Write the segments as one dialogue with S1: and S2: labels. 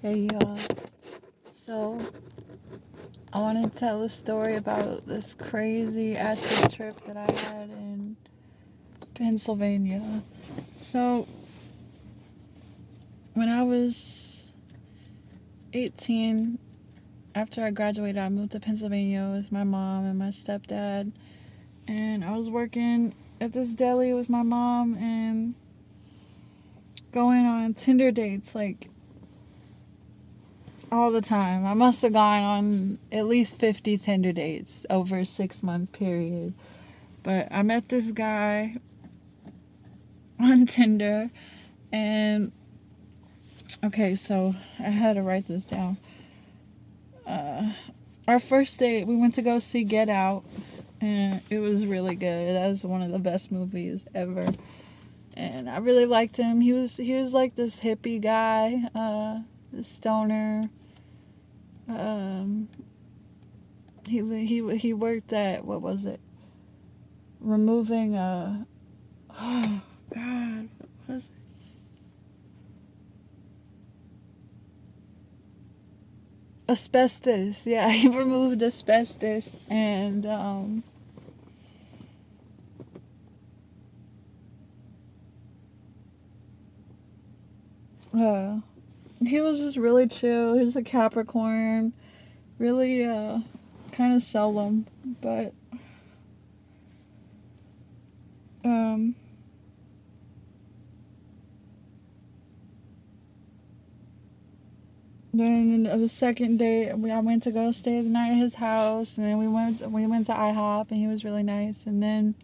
S1: Hey y'all. So I want to tell a story about this crazy acid trip that I had in Pennsylvania. So when I was 18, after I graduated, I moved to Pennsylvania with my mom and my stepdad. And I was working at this deli with my mom and going on Tinder dates like all the time. I must have gone on at least 50 Tinder dates over a 6-month period. But I met this guy on Tinder, and okay, so I had to write this down. Our first date, we went to go see Get Out, and it was really good. That was one of the best movies ever, and I really liked him. He was like this hippie guy, this stoner. Um, he worked at, what was it? Removing oh God, what was it? Asbestos. Yeah, he removed asbestos, and uh, he was just really chill. He was a Capricorn, really kind of solemn, but um then the second day I went to go stay the night at his house, and then we went to IHOP, and he was really nice. And then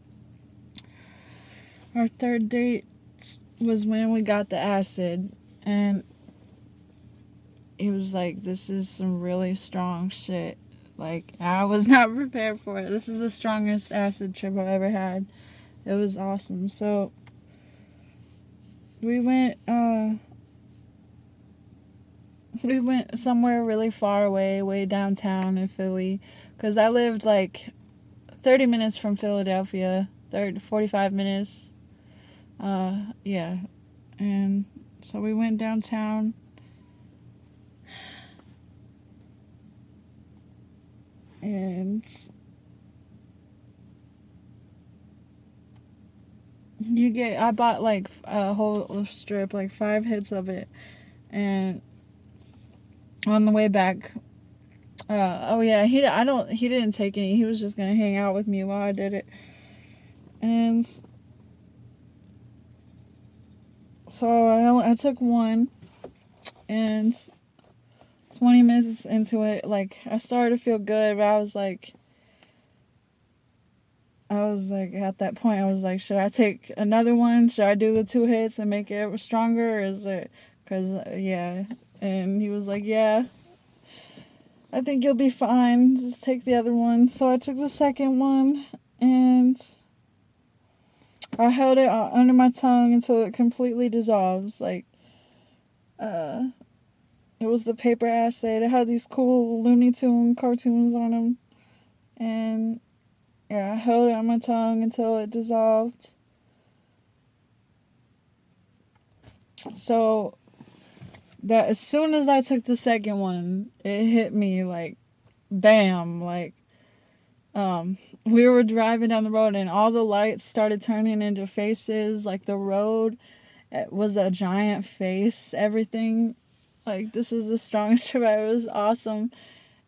S1: our third date was when we got the acid, and he was like, "This is some really strong shit." Like, I was not prepared for it. This is the strongest acid trip I've ever had. It was awesome. So we went somewhere really far away, way downtown in Philly, because I lived like 30 minutes from Philadelphia, 45 minutes. Yeah. And so we went downtown. And I bought like a whole strip, like 5 hits of it. And on the way back, oh yeah, he didn't take any. He was just gonna hang out with me while I did it. And so I took one, and 20 minutes into it, like, I started to feel good, but I was like, at that point, I was like, should I take another one? Should I do the 2 hits and make it stronger? Or is it, because, yeah. And he was like, yeah, I think you'll be fine. Just take the other one. So I took the second one, and I held it under my tongue until it completely dissolves. Like, it was the paper acid. It had these cool Looney Tune cartoons on them. And yeah, I held it on my tongue until it dissolved. So that as soon as I took the second one, it hit me like bam. Like, we were driving down the road, and all the lights started turning into faces. Like, the road, it was a giant face. Everything, like, this was the strongest trip. It was awesome.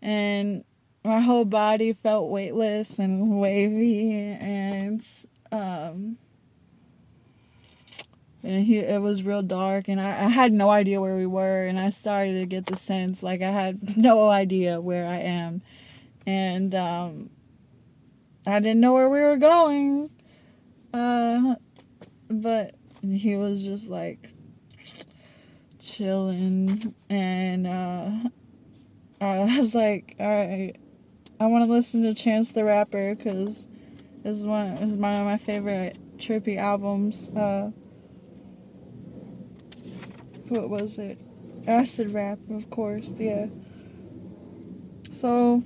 S1: And my whole body felt weightless and wavy, and um it was real dark, and I had no idea where we were, and I started to get the sense like I had no idea where I am. And I didn't know where we were going, but he was just like chilling, and I was like, all right, I want to listen to Chance the Rapper, because this is one of my favorite trippy albums. What was it? Acid Rap, of course, yeah. So,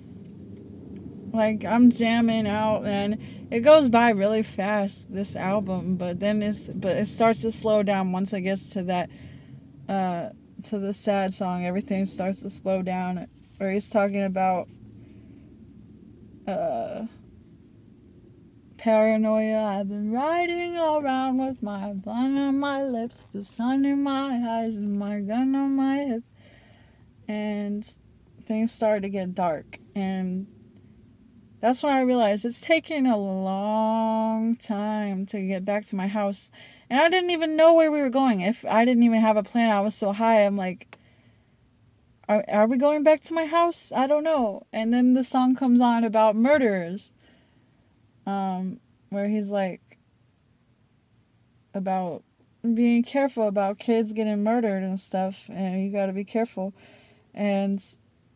S1: like, I'm jamming out, and it goes by really fast, this album, but it starts to slow down once it gets to to the sad song, everything starts to slow down, where he's talking about uh, paranoia. I've been riding around with my blunt on my lips, the sun in my eyes, and my gun on my hip. And things started to get dark. And that's when I realized it's taking a long time to get back to my house. And I didn't even know where we were going. If I didn't even have a plan, I was so high. I'm like, are we going back to my house? I don't know. And then the song comes on about murderers. Where he's like, about being careful about kids getting murdered and stuff. And you gotta be careful. And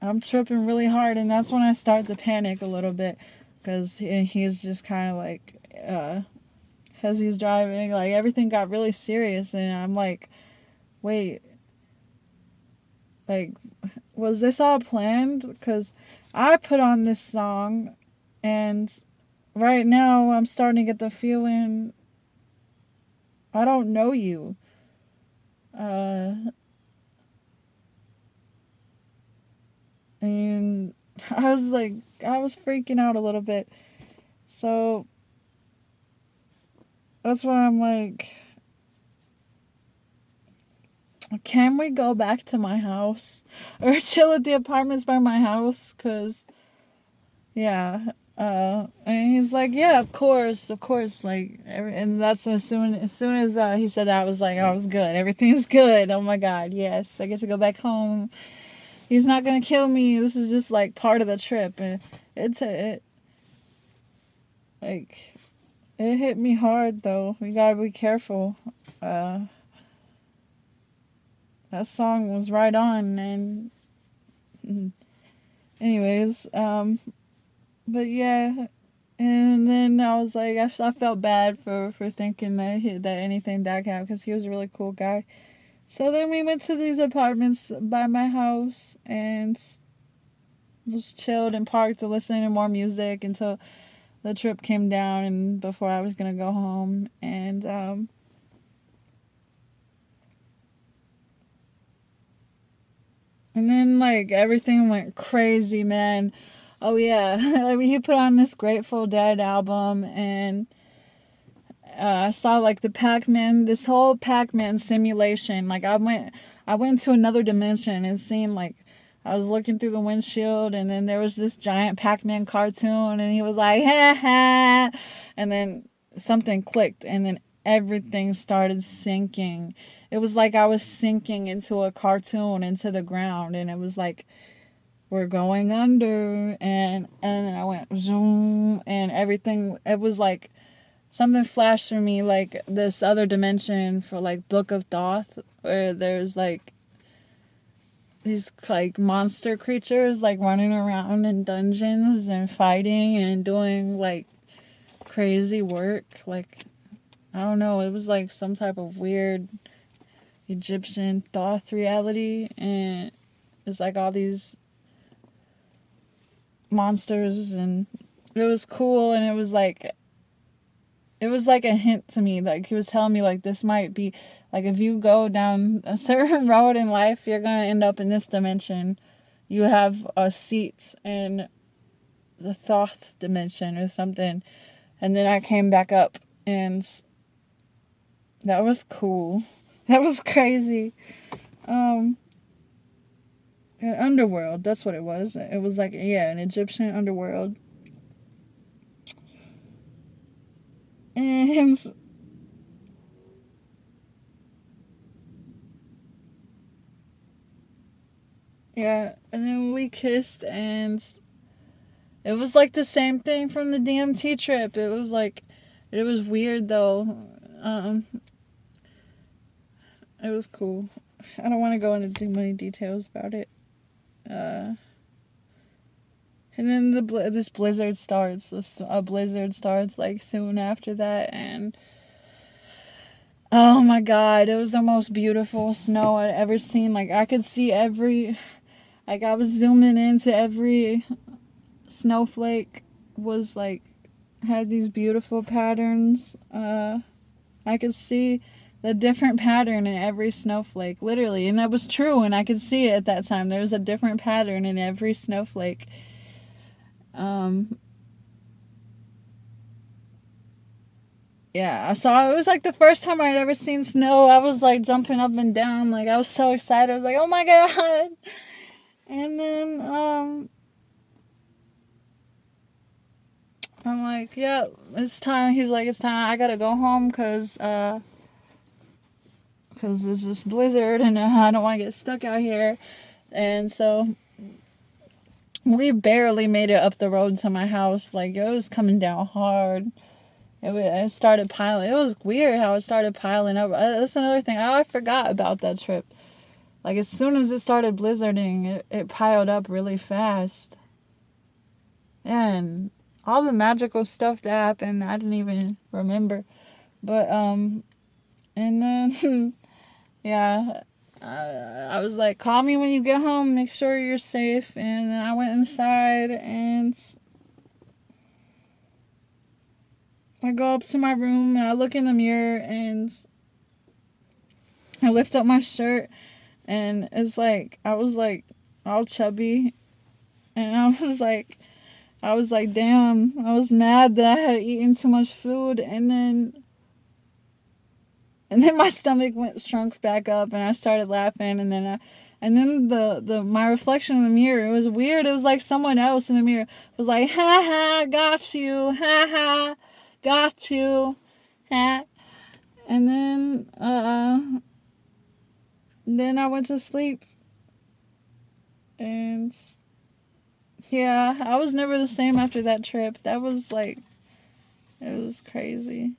S1: I'm tripping really hard. And that's when I start to panic a little bit. Because he's just kind of like, as he's driving, like everything got really serious. And I'm like, wait, like, was this all planned? Because I put on this song, and right now I'm starting to get the feeling I don't know you. And I was like, I was freaking out a little bit. So that's why I'm like, can we go back to my house or chill at the apartments by my house? Because, yeah. And he's like, yeah, of course. Like, and that's as soon as he said that, I was like, oh, it's good. Everything's good. Oh my God, yes, I get to go back home. He's not gonna kill me. This is just like part of the trip, and it like it hit me hard though. We gotta be careful. That song was right on, and anyways, but yeah. And then I was like, I felt bad for thinking that anything bad happened, because he was a really cool guy. So then we went to these apartments by my house and just chilled and parked to listen to more music until the trip came down and before I was gonna go home. And then like everything went crazy, man. Oh yeah, like he put on this Grateful Dead album, and I saw like the Pac-Man, this whole Pac-Man simulation. Like I went to another dimension and seen like, I was looking through the windshield, and then there was this giant Pac-Man cartoon, and he was like, ha ha, and then something clicked, and then everything started sinking. It was like I was sinking into a cartoon into the ground, and it was like, we're going under, and then I went zoom, and everything. It was like something flashed for me, like this other dimension for like Book of Thoth, where there's like these like monster creatures like running around in dungeons and fighting and doing like crazy work. Like, I don't know, it was like some type of weird Egyptian Thoth reality, and it's like all these monsters, and it was cool. And it was like a hint to me, like he was telling me like, this might be like, if you go down a certain road in life, you're gonna end up in this dimension. You have a seat in the Thoth dimension or something. And then I came back up, and that was cool. That was crazy. An underworld, that's what it was. It was like, yeah, an Egyptian underworld. And yeah, and then we kissed, and it was like the same thing from the DMT trip. It was like, it was weird though. It was cool. I don't want to go into too many details about it. And then this blizzard starts. A blizzard starts like soon after that, and oh my God, it was the most beautiful snow I'd ever seen. Like I could see like I was zooming into every snowflake, was like, had these beautiful patterns. I could see the different pattern in every snowflake, literally. And that was true, and I could see it at that time. There was a different pattern in every snowflake. Um, yeah, I saw it was like the first time I'd ever seen snow. I was like jumping up and down, like I was so excited. I was like, "Oh my god!" And then I'm like, "Yeah, it's time." He's like, "It's time. I gotta go home because there's this blizzard and I don't want to get stuck out here." And so we barely made it up the road to my house. Like it was coming down hard. It started piling. It was weird how it started piling up. That's another thing. I forgot about that trip. Like as soon as it started blizzarding, it piled up really fast. And all the magical stuff that happened, I didn't even remember. But and then yeah, I was like, call me when you get home. Make sure you're safe. And then I went inside and I go up to my room and I look in the mirror and I lift up my shirt and it's like I was like all chubby and I was like damn, I was mad that I had eaten too much food and then my stomach went shrunk back up and I started laughing and then the my reflection in the mirror, it was weird. It was like someone else in the mirror was like, ha ha, got you, ha ha, got you, ha. And then I went to sleep and yeah, I was never the same after that trip. That was like it was crazy.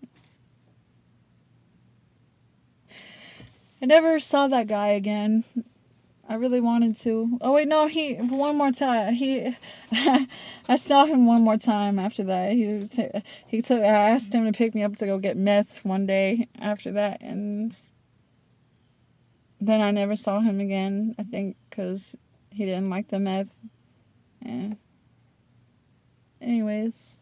S1: I never saw that guy again. I really wanted to. Oh wait, no, he one more time. I saw him one more time after that. He took. I asked him to pick me up to go get meth one day after that, and then I never saw him again. I think because he didn't like the meth. Yeah. Anyways.